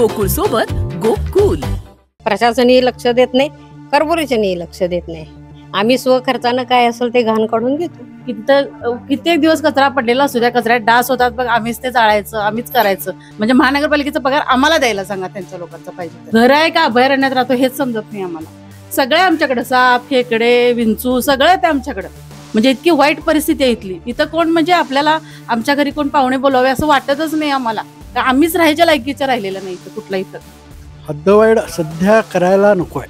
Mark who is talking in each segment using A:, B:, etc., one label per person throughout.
A: गोकुळ सोबत गोकुल.
B: प्रशासनही लक्ष देत नाही, कॉर्पोरेशनही लक्ष देत नाही. आम्ही स्वखर्चानं काय असेल ते घाण काढून घेतो.
C: कित्येक दिवस कचरा पडलेला असू द्या, कचऱ्यात डास होतात बघ, आम्हीच ते जाळायचं, आम्हीच करायचं. म्हणजे महानगरपालिकेचा पगार आम्हाला द्यायला सांगा त्यांच्या लोकांचा पाहिजे. घर आहे का अभयारण्यात राहतो हेच समजत नाही आम्हाला. सगळे आमच्याकडे साप, खेकडे, विंचू सगळं ते आमच्याकडे. म्हणजे इतकी वाईट परिस्थिती आहे इथली. इथं कोण म्हणजे आपल्याला आमच्या घरी कोण पाहुणे बोलावे असं वाटतच नाही आम्हाला. आम्हीच राहायच्या लायकीचं राहिलेलं नाही इथं कुठला. इथं
D: हद्दवाढ सध्या करायला नको आहे,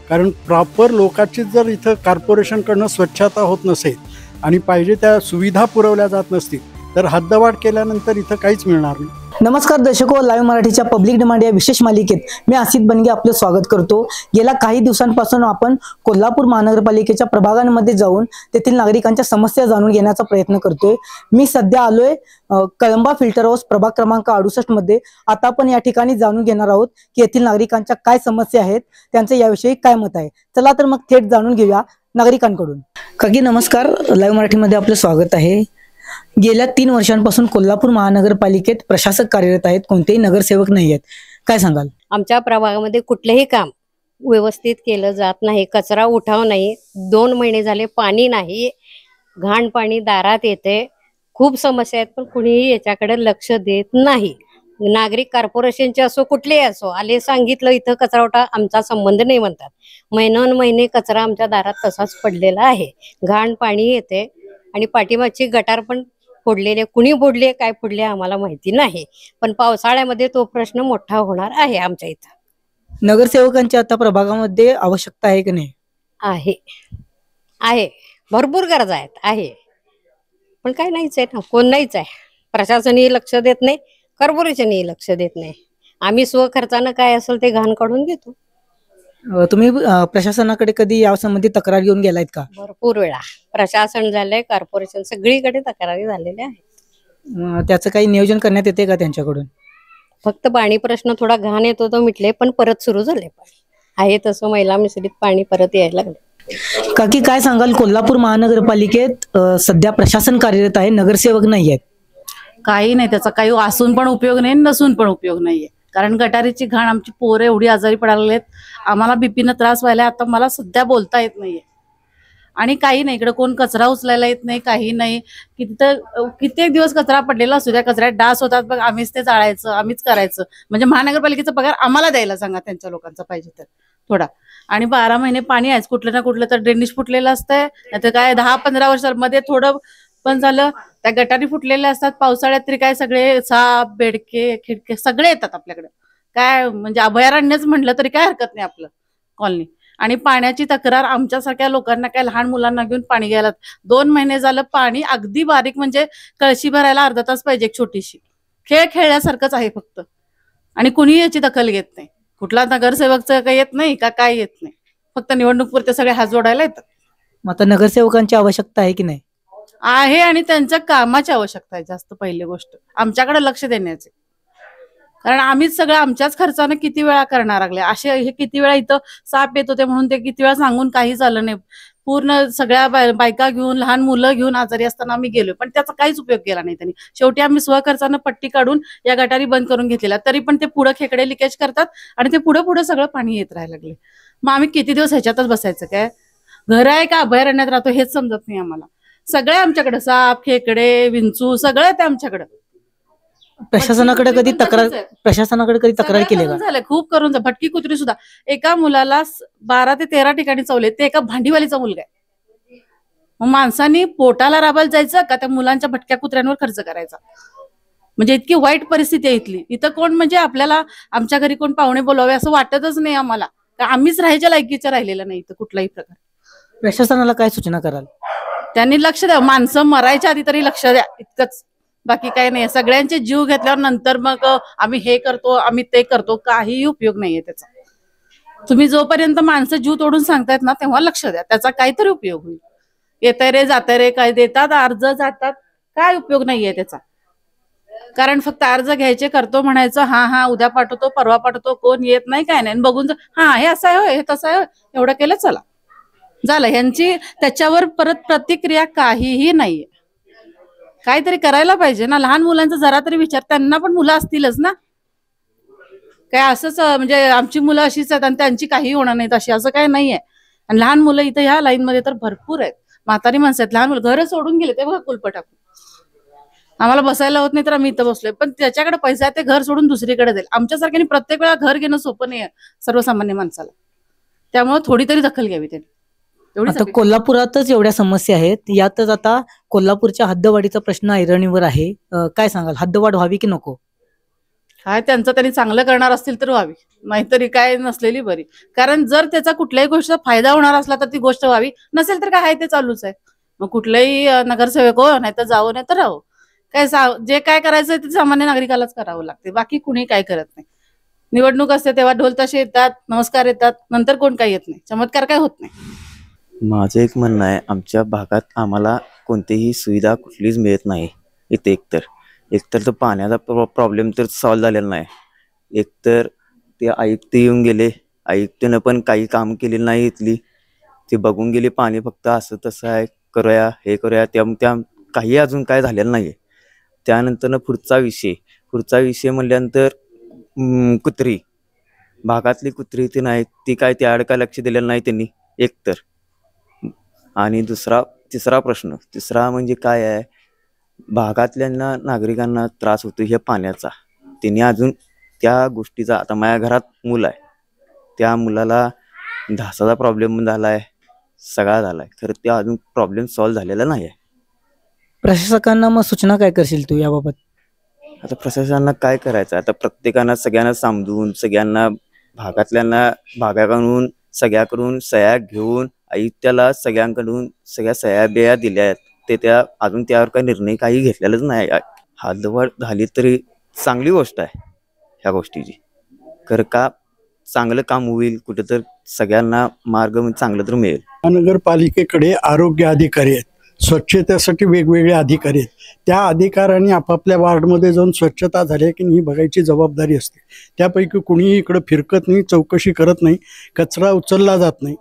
D: कारण प्रॉपर लोकांची जर इथं कॉर्पोरेशनकडनं स्वच्छता होत नसेल आणि पाहिजे त्या सुविधा पुरवल्या जात नसतील तर हद्दवाढ केल्यानंतर इथं काहीच मिळणार नाही.
E: नमस्कार दर्शको, लाईव्ह मराठीच्या पब्लिक डिमांड या विशेष मालिकेत मी आसित बनगे आपलं स्वागत करतो. गेल्या काही दिवसांपासून आपण कोल्हापूर महानगरपालिकेच्या प्रभागांमध्ये जाऊन तेथील नागरिकांच्या समस्या जाणून घेण्याचा प्रयत्न करतोय. मी सध्या आलोय कळंबा फिल्टर हाऊस प्रभाग क्रमांक 68 मध्ये. आता आपण या ठिकाणी जाणून घेणार आहोत की येथील नागरिकांच्या काय समस्या आहेत, त्यांचं याविषयी काय मत आहे. चला तर मग थेट जाणून घेऊया नागरिकांकडून. काकी नमस्कार, लाईव्ह मराठीमध्ये आपलं स्वागत आहे. गेल्या 3 वर्षांपासून कोल्हापूर महानगरपालिकेत प्रशासक कार्यरत आहेत, कोणतेही नगरसेवक नाही आहेत. काय सांगाल?
B: आमच्या प्रभागामध्ये कुठलंही काम व्यवस्थित केलं जात नाही. कचरा उठाव नाही. 2 महिने झाले पाणी नाही, घाण पाणी दारात येते. खूप समस्या आहेत, पण कुणीही याच्याकडे लक्ष देत नाही. नागरिक कॉर्पोरेशनचे असो कुठलेही असो आले, सांगितलं इथं कचरा उठा, आमचा संबंध नाही म्हणतात. महिने कचरा आमच्या दारात तसाच पडलेला आहे. घाण पाणी येते आणि पाठीमागची गटार पण फोडलेले, कुणी फोडले काय फोडले आम्हाला माहिती नाही. पण पावसाळ्यामध्ये तो प्रश्न मोठा होणार आहे आमच्या इथं.
E: नगरसेवकांची आता प्रभागामध्ये आवश्यकता आहे की नाही?
B: आहे, भरपूर गरज आहेत, आहे. पण काय नाहीच आहे ना, कोण नाहीच आहे. प्रशासनही लक्ष देत नाही, कॉर्पोरेशनही लक्ष देत नाही. आम्ही स्वखर्चानं काय असेल ते घाण काढून घेतो.
E: तुम्ही प्रशासनाकडे कधी यासंबंधी तक्रार घेऊन गेलायत का?
B: भरपूर वेळा प्रशासन झालंय, कॉर्पोरेशन सगळीकडे तक्रारी झालेल्या आहेत.
E: त्याचं काही नियोजन करण्यात येते का त्यांच्याकडून?
B: फक्त पाणी प्रश्न थोडा घाण येतो तो मिटले, पण परत सुरू झाले. पाणी आहे तसं महिला मिश्रित पाणी परत यायला लागले.
E: काकी काय सांगाल, कोल्हापूर महानगरपालिकेत सध्या प्रशासन कार्यरत आहे, नगरसेवक नाही आहेत.
C: काही नाही, त्याचा काही असून पण उपयोग नाही, नसून पण उपयोग नाहीये. कारण गटारीची घाण, आमची पोरं एवढी आजारी पडायला लागलेत, आम्हाला बीपीनं त्रास व्हायला. आता मला सध्या बोलता येत नाहीये आणि काही नाही. इकडे कोण कचरा उचलायला येत नाही, काही नाही. कित्येक दिवस कचरा पडलेला असू द्या, कचऱ्यात डास होतात बघ, आम्हीच ते जाळायचं, आम्हीच करायचं. म्हणजे महानगरपालिकेचा पगार आम्हाला द्यायला सांगा त्यांच्या लोकांचा पाहिजे तर थोडा. आणि 12 महिने पाणी आहेच, कुठलं ना कुठलं तर ड्रेनेज फुटलेलं असतंय. नाहीतर काय 10-15 वर्षांमध्ये थोडं पण झालं, त्या गटारी फुटलेल्या असतात. पावसाळ्यात तरी काय सगळे साप, बेडके, खिडके सगळे येतात आपल्याकडे. काय म्हणजे अभयारण्यच म्हटलं तरी काय हरकत नाही आपलं कॉलनी. आणि पाण्याची तक्रार आमच्यासारख्या लोकांना, काय लहान मुलांना घेऊन पाणी घ्यायला 2 महिने झालं. पाणी अगदी बारीक, म्हणजे कळशी भरायला अर्धा तास पाहिजे एक छोटीशी. खेळ खेळल्यासारखंच आहे फक्त. आणि कुणीही याची दखल घेत नाही. कुठला नगरसेवकचं काही येत नाही का, काय येत नाही. फक्त निवडणूक पुरते सगळे हात जोडायला येतात.
E: मग आता नगरसेवकांची आवश्यकता आहे की नाही?
C: आहे, आणि त्यांच्या कामाची आवश्यकता आहे जास्त. पहिली गोष्ट आमच्याकडे लक्ष देण्याचे, कारण आम्हीच सगळं आमच्याच खर्चानं किती वेळा करणार लागले. असे हे किती वेळा इथं साप येत होते म्हणून ते किती वेळा सांगून काही झालं नाही. पूर्ण सगळ्या बायका घेऊन, लहान मुलं घेऊन आजारी असताना आम्ही गेलो, पण त्याचा काहीच उपयोग केला नाही त्यांनी. शेवटी आम्ही स्वखर्चानं पट्टी काढून या गटारी बंद करून घेतलेल्या, तरी पण ते पुढे खेकडे लिकेज करतात आणि ते पुढे सगळं पाणी येत राहायला लागले. मग आम्ही किती दिवस ह्याच्यातच बसायचं काय? घर आहे का अभयारण्यात राहतो हेच समजत नाही आम्हाला. सगळे आमच्याकडे साप, खेकडे, विंचू सगळे ते आमच्याकडे.
E: प्रशासनाकडे कधी तक्रार केली का?
C: झालं, खूप करून. भटकी कुत्री सुद्धा एका मुलाला 12 ते 13 ठिकाणी चावले. ते एका भांडीवालीचा मुलगा आहे. मग माणसांनी पोटाला राबायला जायचं का त्या मुलांच्या भटक्या कुत्र्यांवर खर्च करायचा? म्हणजे इतकी वाईट परिस्थिती आहे इथली. इथं कोण म्हणजे आपल्याला आमच्या घरी कोण पाहुणे बोलावे असं वाटतच नाही आम्हाला. आम्हीच राहायच्या लायकीचं राहिलेलं नाही इथं कुठलाही प्रकार.
E: प्रशासनाला काय सूचना कराल?
C: त्यांनी लक्ष द्या, माणसं मरायच्या आधी तरी लक्ष द्या, इतकंच. बाकी काही नाही. सगळ्यांचे जीव घेतल्यावर नंतर मग आम्ही हे करतो, आम्ही ते करतो, काहीही उपयोग नाहीये त्याचा. तुम्ही जोपर्यंत माणसं जीव तोडून सांगतायत ना, तेव्हा लक्ष द्या, त्याचा काहीतरी उपयोग होईल. येताय रे जाताय रे, काय देतात अर्ज जातात, काय उपयोग नाहीये त्याचा. कारण फक्त अर्ज घ्यायचे, करतो म्हणायचं, हा उद्या पाठवतो, परवा पाठवतो, कोण येत नाही काय नाही. बघून हे असं आहे, हे तसं आहे, एवढं केलं चला झालं. ह्यांची त्याच्यावर परत प्रतिक्रिया काहीही नाहीये. काहीतरी करायला पाहिजे ना. लहान मुलांचा जरा तरी विचार, त्यांना पण मुलं असतीलच ना. काय असंच म्हणजे आमची मुलं अशीच आहेत आणि त्यांची काही होणार नाहीत अशी, असं काही नाहीये. आणि लहान मुलं इथे ह्या लाईन मध्ये तर भरपूर आहेत, म्हातारी माणसं आहेत, लहान मुलं घर सोडून गेले ते बघा कुलप टाकून. आम्हाला बसायला होत नाही तर आम्ही इथं बसलोय, पण त्याच्याकडे पैसा आहे ते घर सोडून दुसरीकडे जाईल. आमच्यासारख्याने प्रत्येक वेळा घर घेणं सोपं नाही सर्वसामान्य माणसाला, त्यामुळे थोडी तरी दखल घ्यावी त्यांनी.
E: आता कोल्हापुरातच एवढ्या समस्या आहेत, यातच आता कोल्हापूरच्या हद्दवाढीचा प्रश्न ऐरणीवर आहे. काय सांगाल, हद्दवाढ व्हावी की नको?
C: काय त्यांचं त्यांनी चांगलं करणार असतील तर व्हावी, नाहीतरी काय नसलेली बरी. कारण जर त्याचा कुठल्याही गोष्टीचा फायदा होणार असला तर ती गोष्ट व्हावी, नसेल तर काय आहे ते चालूच आहे. मग कुठल्याही नगरसेवक हो, नाही तर जावं नाही तर राहो, काय जे काय करायचं ते सामान्य नागरिकालाच करावं लागते, बाकी कुणी काय करत नाही. निवडणूक असते तेव्हा ढोल ताशे येतात, नमस्कार येतात, नंतर कोण काय येत नाही, चमत्कार काय होत नाही.
F: माझं एक म्हणणं आहे, आमच्या भागात आम्हाला कोणतीही सुविधा कुठलीच मिळत नाही इथे. एकतर तो पाण्याचा प्रॉब्लेम तर सॉल्व्ह झालेला नाही. एकतर ते आयुक्त येऊन गेले, आयुक्तानं पण काही काम केलेलं नाही इथली. ते बघून गेले पाणी फक्त असं तसं आहे, करूया हे करूया, त्या काही अजून काय झालेलं नाही. त्यानंतर पुढचा विषय म्हणल्यानंतर कुत्री, भागातली कुत्री ती नाही, ती काय त्याआड काय लक्ष दिलेलं नाही त्यांनी एकतर. आणि तिसरा म्हणजे काय आहे, भागातल्या नागरिकांना त्रास होतो ह्या पाण्याचा. त्यांनी अजून त्या गोष्टीचा, आता माझ्या घरात मूल आहे, त्या मुलाला ढासाचा प्रॉब्लेम झालाय, सगळा झालाय, खरं ते अजून प्रॉब्लेम सॉल्व्ह झालेला नाही आहे.
E: प्रशासकांना मग सूचना काय करशील तू याबाबत?
F: आता प्रशासनाला काय करायचं, आता प्रत्येकानं सगळ्यांना समजून, सगळ्यांना भागाकडून सगळ्याकडून सह्या घेऊन, आयुक्ताला सगळ्यांकडून सगळ्या सह्या बिया दिल्या आहेत, ते अजून त्यावर काही निर्णय काही घेतलेलाच नाही. हद्दवाढ झाली तरी चांगली गोष्ट आहे ह्या गोष्टीची, खरं का चांगलं काम होईल, कुठं तर सगळ्यांना मार्ग चांगलं तर मिळेल.
D: महानगरपालिकेकडे आरोग्य अधिकारी आहेत, स्वच्छतेसाठी वेगवेगळे अधिकारी आहेत. त्या अधिकाऱ्यांनी आपापल्या वार्डमध्ये जाऊन स्वच्छता झाली आहे की नाही बघायची जबाबदारी असते. त्यापैकी कुणीही इकडं फिरकत नाही, चौकशी करत नाही, कचरा उचलला जात नाही.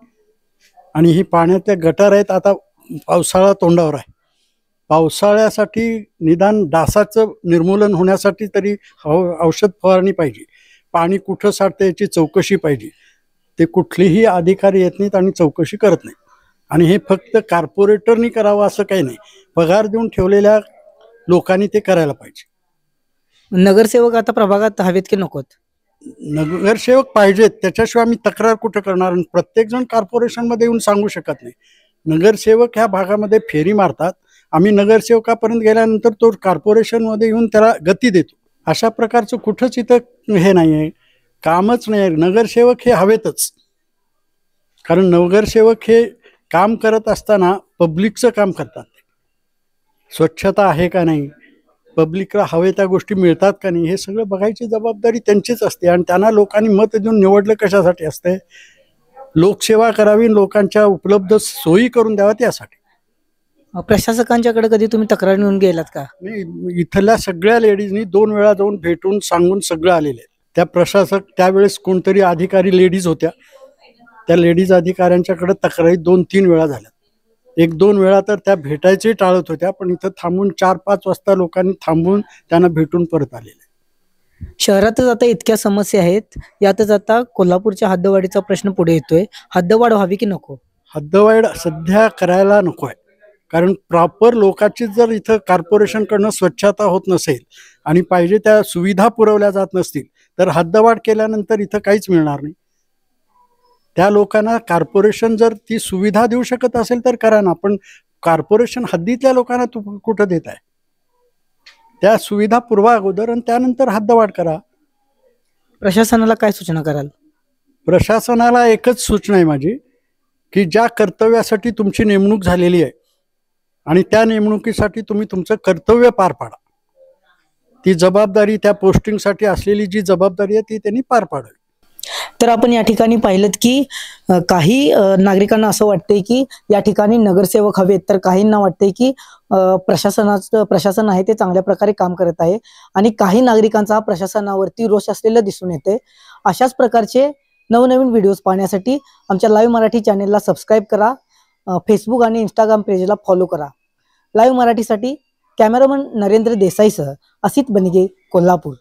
D: आणि ही पाण्यातल्या गटार आहेत. आता पावसाळा तोंडावर आहे, पावसाळ्यासाठी निदान डासाचं निर्मूलन होण्यासाठी तरी औषध फवारणी पाहिजे, पाणी कुठं साठतं याची चौकशी पाहिजे. ते कुठलेही अधिकारी येत नाहीत आणि चौकशी करत नाहीत. आणि हे फक्त कॉर्पोरेटरनी करावं असं काही नाही, पगार देऊन ठेवलेल्या लोकांनी ते करायला पाहिजे.
E: नगरसेवक आता प्रभागात हवेत की नकोत?
D: नगरसेवक पाहिजेत, त्याच्याशिवाय आम्ही तक्रार कुठं करणार? प्रत्येकजण कॉर्पोरेशनमध्ये येऊन सांगू शकत नाही. नगरसेवक ह्या भागामध्ये फेरी मारतात, आम्ही नगरसेवकापर्यंत गेल्यानंतर तो कॉर्पोरेशनमध्ये येऊन त्याला गती देतो. अशा प्रकारचं कुठंच इथं हे नाही आहे, कामच नाही आहे. नगरसेवक हे हवेतच, कारण नगरसेवक हे काम करत असताना पब्लिकचं काम करतात. स्वच्छता आहे का नाही, पब्लिकला हवे त्या गोष्टी मिळतात का नाही, हे सगळं बघायची जबाबदारी त्यांचीच असते. आणि त्यांना लोकांनी मत देऊन निवडलं कशासाठी असते? लोकसेवा करावी, लोकांच्या उपलब्ध सोयी करून द्याव्या त्यासाठी.
E: प्रशासकांच्याकडे कधी तुम्ही तक्रार घेऊन गेलात का?
D: मी इथल्या सगळ्या लेडीजनी 2 वेळा जाऊन भेटून सांगून सगळं आलेले. त्या प्रशासक त्यावेळेस कोणतरी अधिकारी लेडीज होत्या, त्या लेडीज अधिकाऱ्यांच्याकडे तक्रारी 2-3 वेळा झाल्या. 1-2 वेळा तर त्या भेटायचे टाळत होत्या, पण इथं थांबून 4-5 वाजता लोकांनी थांबून त्यांना भेटून परत आलेले.
E: शहरातच आता इतक्या समस्या आहेत, यातच आता कोल्हापूरच्या हद्दवाढीचा प्रश्न पुढे येतोय. हद्दवाढ व्हावी की नको?
D: हद्दवाढ सध्या करायला नको आहे, कारण प्रॉपर लोकांची जर इथं कॉर्पोरेशनकडनं स्वच्छता होत नसेल आणि पाहिजे त्या सुविधा पुरवल्या जात नसतील तर हद्दवाढ केल्यानंतर इथं काहीच मिळणार नाही. त्या लोकांना कॉर्पोरेशन जर ती सुविधा देऊ शकत असेल तर करा ना, पण कॉर्पोरेशन हद्दीतल्या लोकांना कुठं देत आहे? त्या सुविधा पुरवा अगोदर आणि त्यानंतर हद्दवाढ करा.
E: प्रशासनाला काय सूचना कराल?
D: प्रशासनाला एकच सूचना आहे माझी, की ज्या कर्तव्यासाठी तुमची नेमणूक झालेली आहे आणि त्या नेमणुकीसाठी तुम्ही तुमचं कर्तव्य पार पाडा. ती जबाबदारी, त्या पोस्टिंगसाठी असलेली जी जबाबदारी आहे ती त्यांनी पार पाडावी.
E: तर आपण या ठिकाणी पाहिलं की काही नागरिकांना असं वाटतंय की या ठिकाणी नगरसेवक हवेत, तर काहींना वाटतंय की प्रशासन आहे ते चांगल्या प्रकारे काम करत आहे आणि काही नागरिकांचा हा प्रशासनावरती रोष असलेला दिसून येते. अशाच प्रकारचे नवनवीन व्हिडिओज पाहण्यासाठी आमच्या लाईव्ह मराठी चॅनेलला सबस्क्राईब करा, फेसबुक आणि इंस्टाग्राम पेजला फॉलो करा. लाईव्ह मराठीसाठी कॅमेरामन नरेंद्र देसाईसह असित बनिगे, कोल्हापूर.